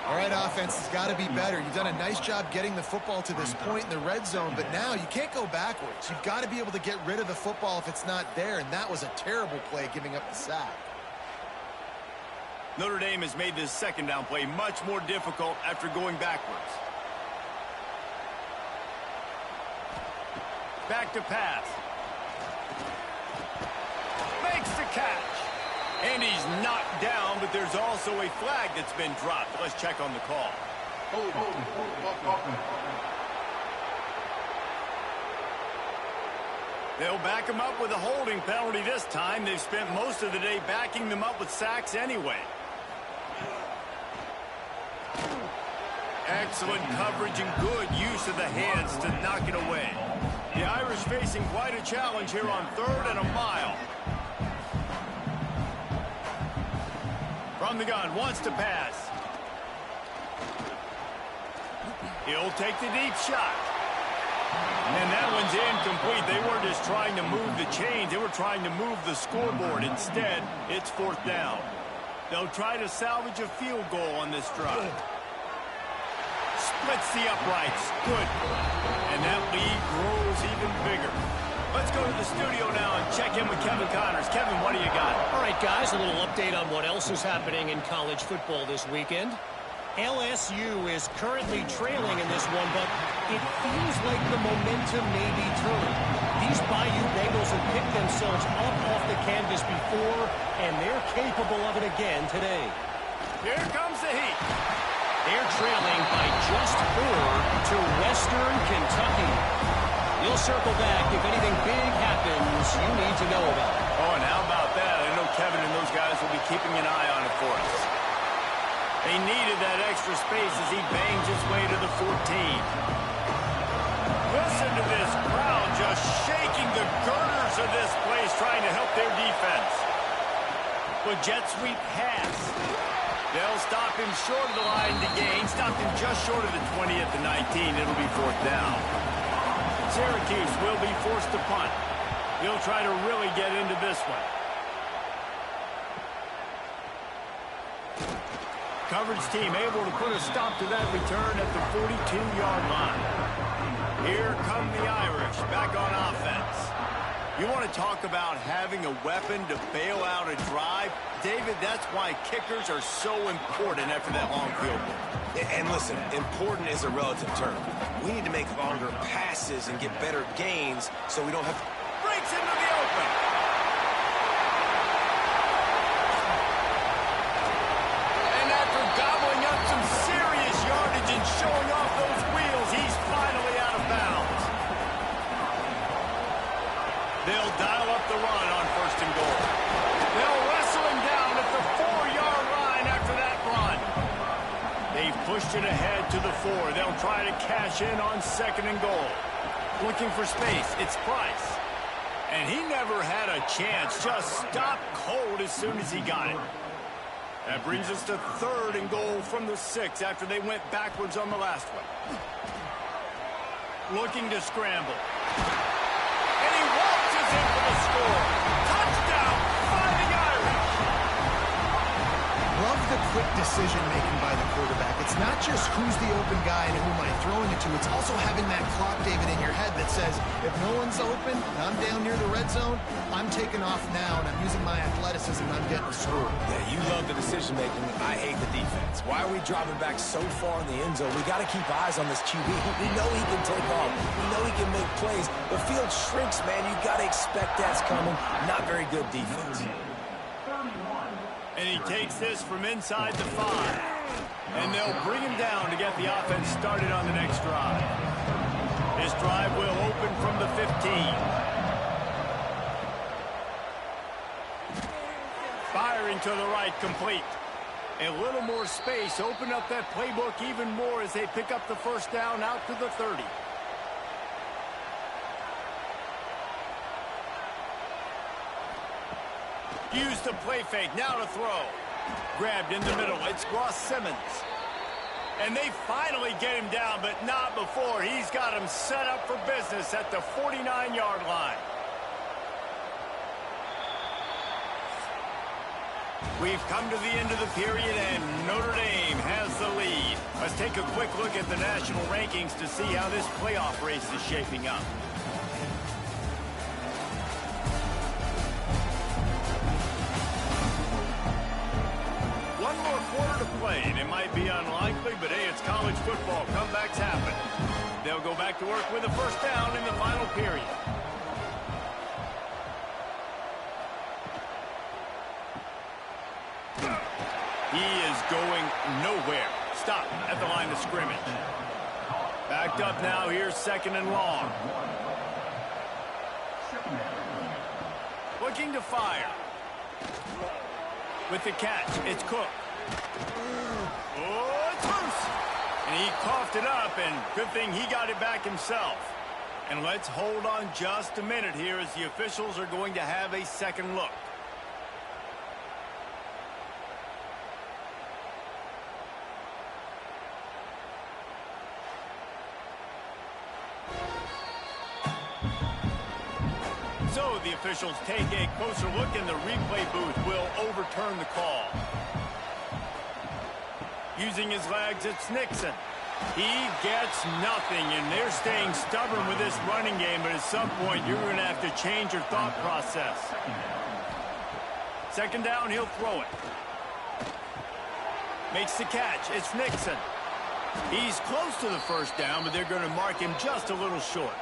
All right, offense has got to be better. You've done a nice job getting the football to this point in the red zone, but now you can't go backwards. You've got to be able to get rid of the football if it's not there, and that was a terrible play giving up the sack. Notre Dame has made this second down play much more difficult after going backwards. Back to pass. Makes the catch. And he's knocked down, but there's also a flag that's been dropped. Let's check on the call. They'll back him up with a holding penalty this time. They've spent most of the day backing them up with sacks anyway. Excellent coverage and good use of the hands to knock it away. The Irish facing quite a challenge here on 3rd and a mile. From the gun, wants to pass. He'll take the deep shot. And that one's incomplete. They weren't just trying to move the chains. They were trying to move the scoreboard. Instead, it's 4th down. They'll try to salvage a field goal on this drive. Splits the uprights. Good. And that lead grows even bigger. Let's go to the studio now and check in with Kevin Connors. Kevin, what do you got? All right, guys, a little update on what else is happening in college football this weekend. LSU is currently trailing in this one, but it feels like the momentum may be turning. These Bayou Bengals have picked themselves up off the canvas before, and they're capable of it again today. Here comes the heat. They're trailing by just 4 to Western Kentucky. We'll circle back if anything big happens you need to know about. Oh, and how about that? I know Kevin and those guys will be keeping an eye on it for us. They needed that extra space as he bangs his way to the 14. Listen to this crowd just shaking the girders of this place trying to help their defense. With jet sweep pass. They'll stop him short of the line to gain. Stopped him just short of the 20 at the 19. It'll be 4th down. Syracuse will be forced to punt. He'll try to really get into this one. Coverage team able to put a stop to that return at the 42-yard line. Here come the Irish back on offense. You want to talk about having a weapon to bail out a drive? David, that's why kickers are so important after that long field goal. And listen, important is a relative term. We need to make longer passes and get better gains so we don't have to... Breaks into the open. And after gobbling up some serious yardage and showing off those wheels, he's finally out of bounds. They'll dial up the run on 1st and goal. They'll wrestle him down at the 4-yard line after that run. They've pushed it ahead to the 4. They'll try to cash in on 2nd and goal. Looking for space. It's Price. And he never had a chance. Just stopped cold as soon as he got it. That brings us to 3rd and goal from the 6 after they went backwards on the last one. Looking to scramble. And he waltzes in for the score. Touchdown, Fighting Irish. Love the quick decision-making by the quarterback. It's not just who's the open guy and who am I throwing it to. It's also having that clock, David, in your head that says, if no one's open and I'm down near the red zone, I'm taking off now and I'm using my athleticism and I'm getting a score. Yeah, you love the decision-making. I hate the defense. Why are we dropping back so far in the end zone? We got to keep eyes on this QB. We know he can take off. We know he can make plays. The field shrinks, man. You got to expect that's coming. Not very good defense. And he takes this from inside the 5. And they'll bring him down to get the offense started on the next drive. This drive will open from the 15. Firing to the right, complete. A little more space, open up that playbook even more as they pick up the 1st down out to the 30. Use the play fake, now to throw. Grabbed in the middle, it's Ross Simmons. And they finally get him down, but not before. He's got him set up for business at the 49-yard line. We've come to the end of the period, and Notre Dame has the lead. Let's take a quick look at the national rankings to see how this playoff race is shaping up. One more quarter to play, and it might be unlikely, but hey, it's college football. Comebacks happen. They'll go back to work with a 1st down in the final period. He is going nowhere. Stop at the line of scrimmage. Backed up now. Here's 2nd and long. Looking to fire. With the catch, it's Cook. Oh, it's loose. And he coughed it up, and good thing he got it back himself. And let's hold on just a minute here as the officials are going to have a 2nd look. So the officials take a closer look, and the replay booth will overturn the call. Using his legs, it's Nixon. He gets nothing, and they're staying stubborn with this running game, but at some point you're going to have to change your thought process. 2nd down, he'll throw it. Makes the catch. It's Nixon. He's close to the 1st down, but they're going to mark him just a little short.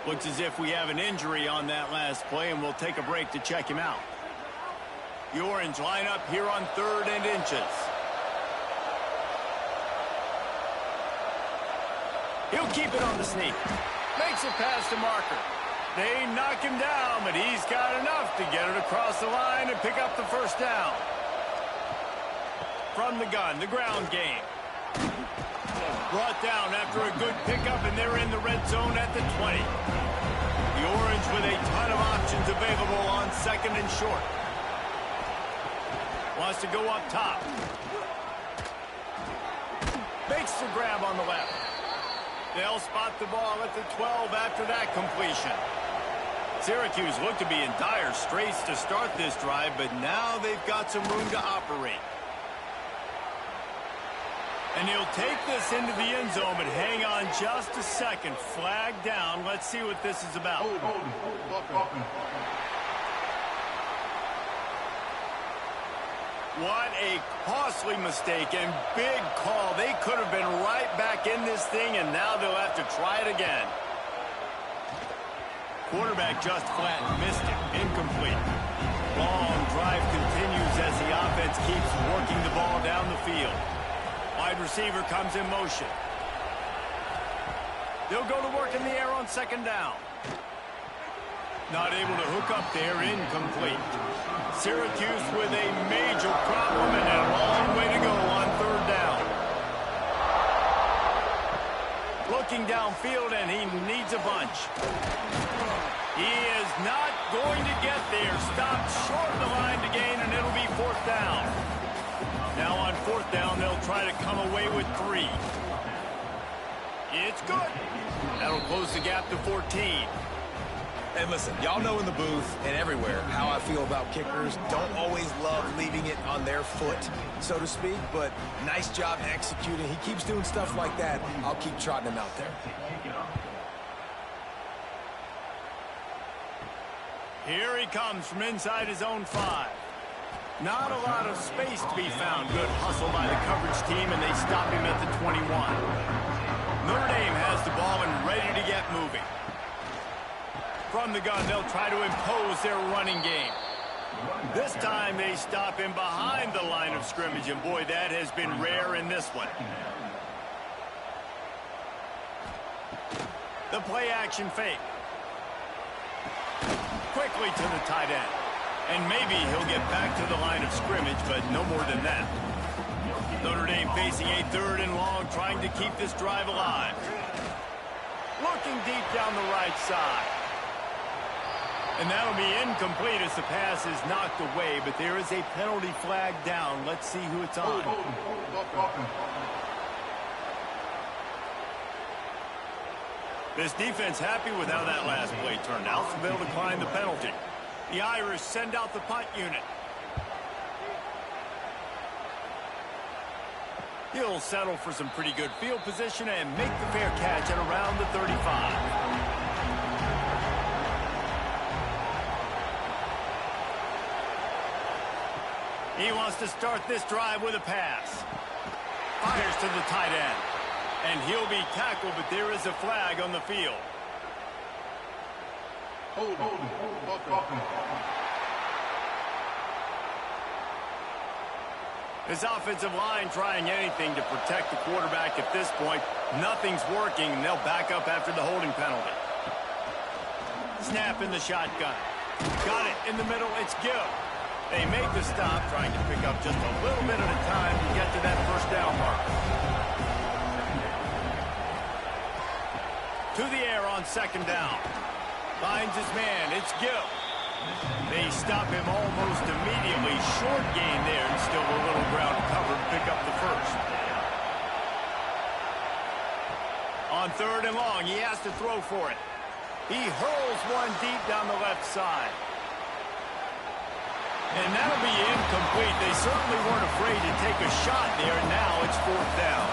Looks as if we have an injury on that last play, and we'll take a break to check him out. The Orange line up here on 3rd and inches. He'll keep it on the sneak. Makes it past the marker. They knock him down, but he's got enough to get it across the line and pick up the 1st down. From the gun, the ground game. Brought down after a good pickup, and they're in the red zone at the 20. The Orange with a ton of options available on 2nd and short. Wants to go up top. Makes the grab on the left. They'll spot the ball at the 12 after that completion. Syracuse looked to be in dire straits to start this drive, but now they've got some room to operate. And he'll take this into the end zone, but hang on just a second. Flag down. Let's see what this is about. What a costly mistake and big call. They could have been right back in this thing, and now they'll have to try it again. Quarterback just flat missed it. Incomplete. Long drive continues as the offense keeps working the ball down the field. Wide receiver comes in motion. They'll go to work in the air on second down. Not able to hook up there. Incomplete. Syracuse with a major problem and a long way to go on third down. Looking downfield, and he needs a bunch. He is not going to get there. Stopped short of the line to gain, and it'll be fourth down. Now on fourth down, they'll try to come away with 3. It's good. That'll close the gap to 14. And listen, y'all know in the booth and everywhere how I feel about kickers. Don't always love leaving it on their foot, so to speak, but nice job executing. He keeps doing stuff like that. I'll keep trotting him out there. Here he comes from inside his own 5. Not a lot of space to be found. Good hustle by the coverage team, and they stop him at the 21. Notre Dame has the ball and ready to get moving. From the gun, they'll try to impose their running game. This time, they stop him behind the line of scrimmage, and boy, that has been rare in this one. The play-action fake. Quickly to the tight end. And maybe he'll get back to the line of scrimmage, but no more than that. Notre Dame facing a third and long, trying to keep this drive alive. Looking deep down the right side. And that'll be incomplete as the pass is knocked away, but there is a penalty flag down. Let's see who it's on. This defense happy with how that last play turned out, so they'll decline the penalty. The Irish send out the punt unit. He'll settle for some pretty good field position and make the fair catch at around the 35. He wants to start this drive with a pass. Fires to the tight end. And he'll be tackled, but there is a flag on the field. This offensive line trying anything to protect the quarterback at this point. Nothing's working, and they'll back up after the holding penalty. Snap in the shotgun. Got it in the middle. It's Gill. They make the stop, trying to pick up just a little bit at a time to get to that first down mark. To the air on second down. Finds his man. It's Gill. They stop him almost immediately. Short gain there, and still a little ground cover to pick up the first. On third and long, he has to throw for it. He hurls one deep down the left side. And that'll be incomplete. They certainly weren't afraid to take a shot there, and now it's fourth down.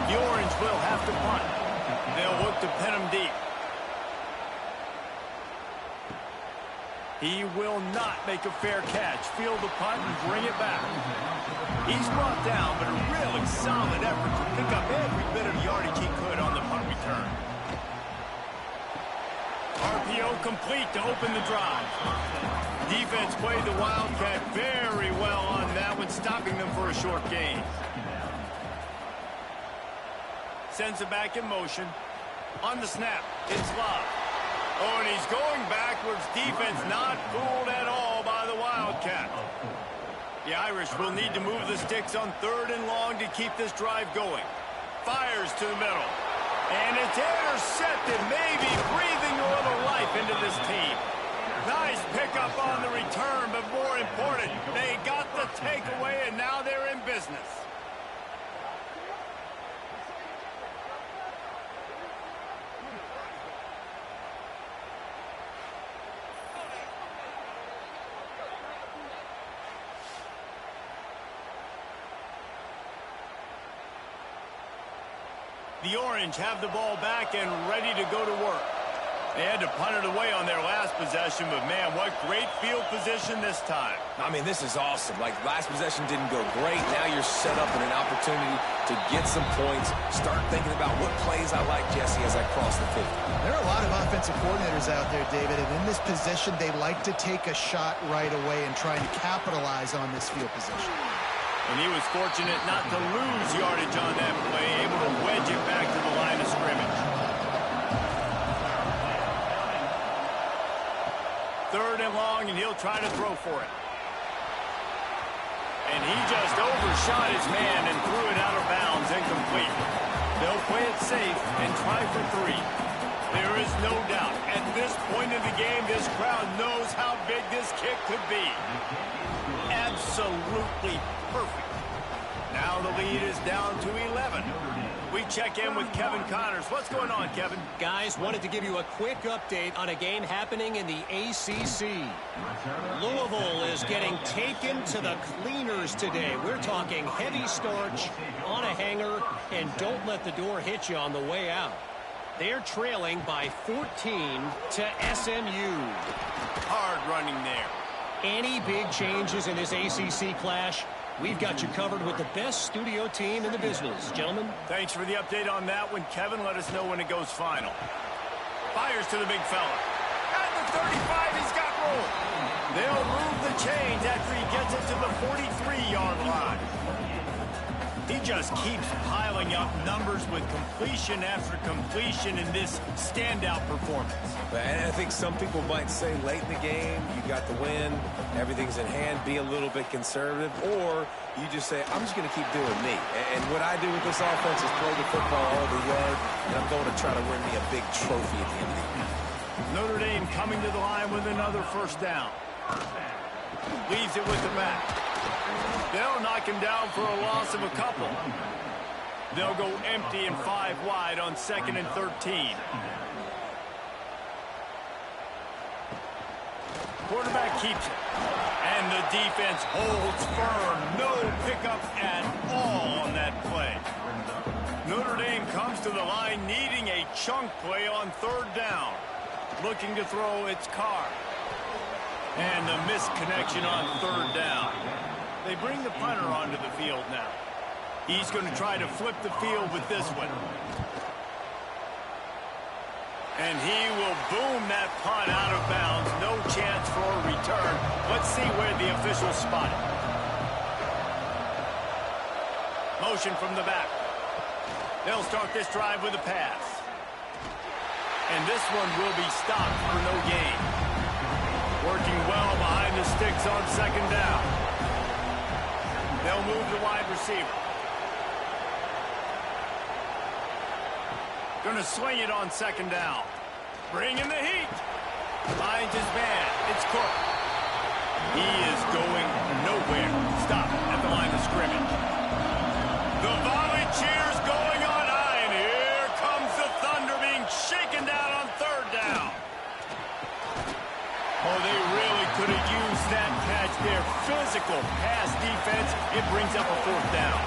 The Orange will have to punt. They'll look to pin him deep. He will not make a fair catch. Field the punt and bring it back. He's brought down, but a really solid effort to pick up every bit of yardage he could on the punt return. RPO complete to open the drive. Defense played the Wildcat very well on that one, stopping them for a short gain. Sends it back in motion. On the snap, it's Love. Oh, and he's going backwards. Defense not fooled at all by the Wildcat. The Irish will need to move the sticks on third and long to keep this drive going. Fires to the middle. And it's intercepted, maybe breathing a little life into this team. Nice pickup on the return, but more important, they got the takeaway, and now they're in business. The Orange have the ball back and ready to go to work. They had to punt it away on their last possession, but man, what great field position this time. I mean, this is awesome. Like, last possession didn't go great. Now you're set up in an opportunity to get some points. Start thinking about what plays I like, Jesse, as I cross the 50. There are a lot of offensive coordinators out there, David, and in this position, they like to take a shot right away and try and capitalize on this field position. And he was fortunate not to lose yardage on that play, able to wedge it back to the line of scrimmage. Third and long, and he'll try to throw for it. And he just overshot his man and threw it out of bounds, incomplete. They'll play it safe and try for 3. There is no doubt, at this point in the game, this crowd knows how big this kick could be. Absolutely perfect. Now the lead is down to 11. We check in with Kevin Connors. What's going on, Kevin? Guys, wanted to give you a quick update on a game happening in the ACC. Louisville is getting taken to the cleaners today. We're talking heavy starch on a hanger, and don't let the door hit you on the way out. They're trailing by 14 to SMU. Hard running there. Any big changes in this ACC clash? We've got you covered with the best studio team in the business, gentlemen. Thanks for the update on that one, Kevin. Let us know when it goes final. Fires to the big fella. At the 35, he's got room. They'll move the chains after he gets it to the 43-yard line. He just keeps piling up numbers with completion after completion in this standout performance. And I think some people might say late in the game, you got the win, everything's in hand, be a little bit conservative, or you just say, I'm just going to keep doing me. And what I do with this offense is play the football all over the yard, and I'm going to try to win me a big trophy at the end of the year. Notre Dame coming to the line with another first down. Leaves it with the back. They'll knock him down for a loss of a couple. They'll go empty and 5 wide on 2nd and 13. Quarterback keeps it. And the defense holds firm. No pickup at all on that play. Notre Dame comes to the line needing a chunk play on 3rd down. Looking to throw its car. And the missed connection on 3rd down. They bring the punter onto the field now. He's going to try to flip the field with this one. And he will boom that punt out of bounds. No chance for a return. Let's see where the officials spot it. Motion from the back. They'll start this drive with a pass. And this one will be stopped for no gain. Working well behind the sticks on 2nd down. They'll move the wide receiver. Going to swing it on 2nd down. Bringing the heat. Finds his man. It's Cook. He is going nowhere. Stop at the line of scrimmage. The volley cheers going on high, and here comes the Thunder being shaken down on 3rd down. Oh, they really could have used that catch there. Physical pass defense. It brings up a 4th down.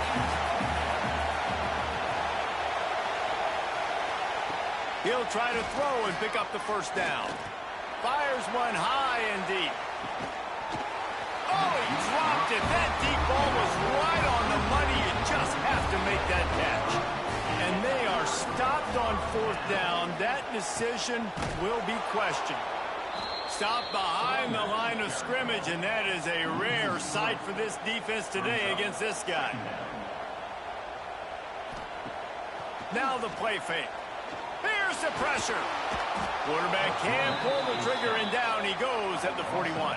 He'll try to throw and pick up the 1st down. Fires one high and deep. Oh, he dropped it. That deep ball was right on the money. You just have to make that catch. And they are stopped on 4th down. That decision will be questioned. Stopped behind the line of scrimmage, and that is a rare sight for this defense today against this guy. Now the play fake. Here's the pressure. Quarterback can pull the trigger, and down he goes at the 41.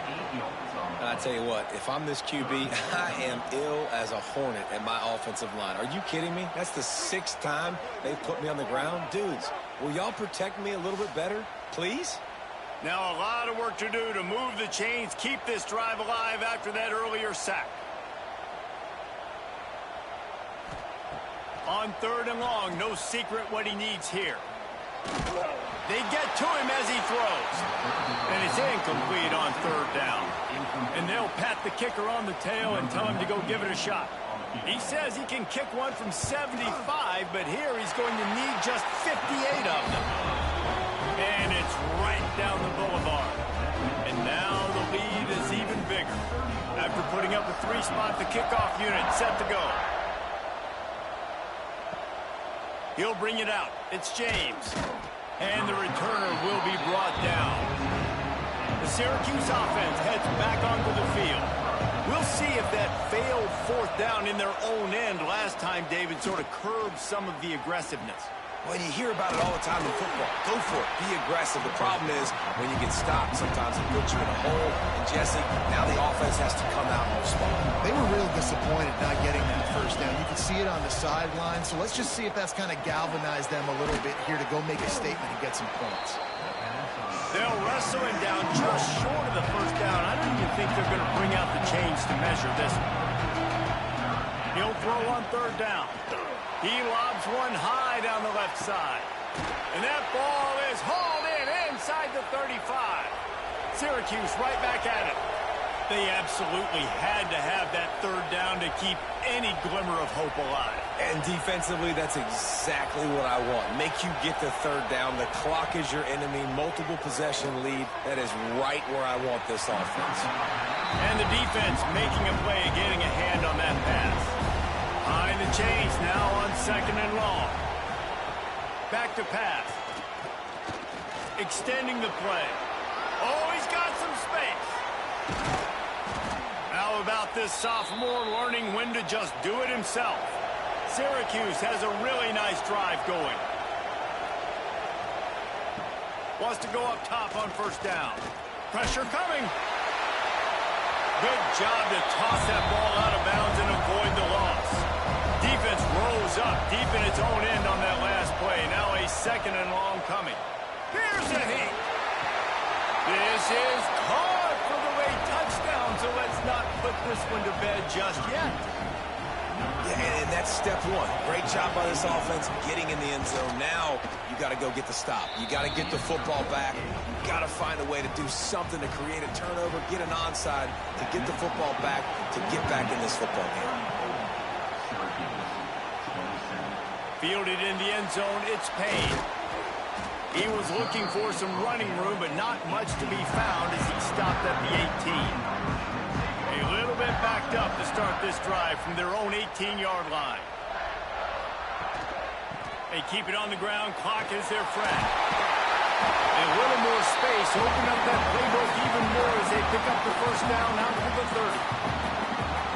I tell you what, if I'm this QB, I am ill as a hornet at my offensive line. Are you kidding me? That's the 6th time they've put me on the ground. Dudes, will y'all protect me a little bit better, please? Now a lot of work to do to move the chains, keep this drive alive after that earlier sack. On 3rd and long, no secret what he needs here. They get to him as he throws. And it's incomplete on 3rd down. And they'll pat the kicker on the tail and tell him to go give it a shot. He says he can kick one from 75, but here he's going to need just 58 of them. And it's right down the boulevard. And now the lead is even bigger. After putting up a 3-spot, the kickoff unit set to go. He'll bring it out. It's James. And the returner will be brought down. The Syracuse offense heads back onto the field. We'll see if that failed 4th down in their own end last time, David, sort of curbed some of the aggressiveness. Well, you hear about it all the time in football. Go for it. Be aggressive. The problem is when you get stopped, sometimes it puts you in a hole. And, Jesse, now the offense has to come out and respond. They were real disappointed not getting that 1st down. You could see it on the sideline. So let's just see if that's kind of galvanized them a little bit here to go make a statement and get some points. They'll wrestle him down just short of the 1st down. I don't even think they're going to bring out the chains to measure this one. He'll throw on 3rd down. He lobs one high down the left side. And that ball is hauled in inside the 35. Syracuse right back at it. They absolutely had to have that 3rd down to keep any glimmer of hope alive. And defensively, that's exactly what I want. Make you get the 3rd down. The clock is your enemy. Multiple possession lead. That is right where I want this offense. And the defense making a play, getting a hand on that pass. High in the chains now on 2nd and long. Back to pass. Extending the play. Oh, he's got some space. How about this sophomore learning when to just do it himself? Syracuse has a really nice drive going. Wants to go up top on 1st down. Pressure coming. Good job to toss that ball out of bounds and avoid the loss. Defense rose up deep in its own end on that last play. Now a 2nd and long coming. Here's a hit. This is caught for the late touchdown, so let's not put this one to bed just yet. Yeah, and that's step 1. Great job by this offense getting in the end zone. Now you got to go get the stop. You got to get the football back. You got to find a way to do something to create a turnover, get an onside, to get the football back, to get back in this football game. Fielded in the end zone, it's Payne. He was looking for some running room, but not much to be found as he stopped at the 18. A little bit backed up to start this drive from their own 18-yard line. They keep it on the ground. Clock is their friend. A little more space. Open up that playbook even more as they pick up the 1st down out to the 30.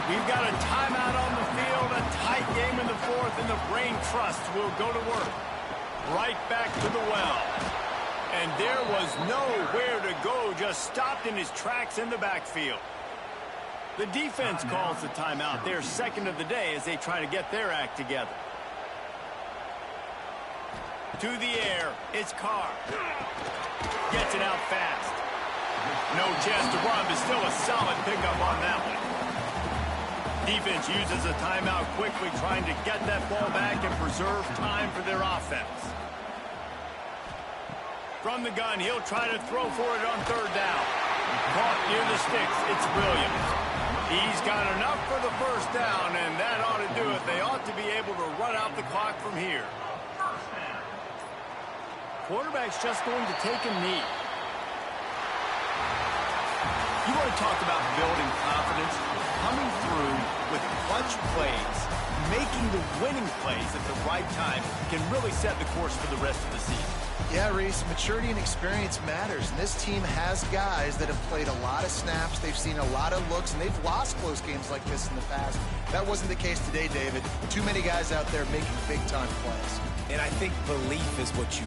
We've got a timeout on the field, a tight game in the 4th, and the brain trust will go to work. Right back to the well. And there was nowhere to go, just stopped in his tracks in the backfield. The defense calls the timeout. They're 2nd of the day as they try to get their act together. To the air, it's Carr. Gets it out fast. No chance to run, but still a solid pickup on that one. Defense uses a timeout quickly, trying to get that ball back and preserve time for their offense. From the gun, he'll try to throw for it on 3rd down. Caught near the sticks, it's Williams. He's got enough for the 1st down, and that ought to do it. They ought to be able to run out the clock from here. Quarterback's just going to take a knee. You want to talk about building confidence? Coming through with clutch plays, making the winning plays at the right time can really set the course for the rest of the season. Yeah, Reese, maturity and experience matters, and this team has guys that have played a lot of snaps, they've seen a lot of looks, and they've lost close games like this in the past. That wasn't the case today, David. Too many guys out there making big-time plays. And I think belief is what you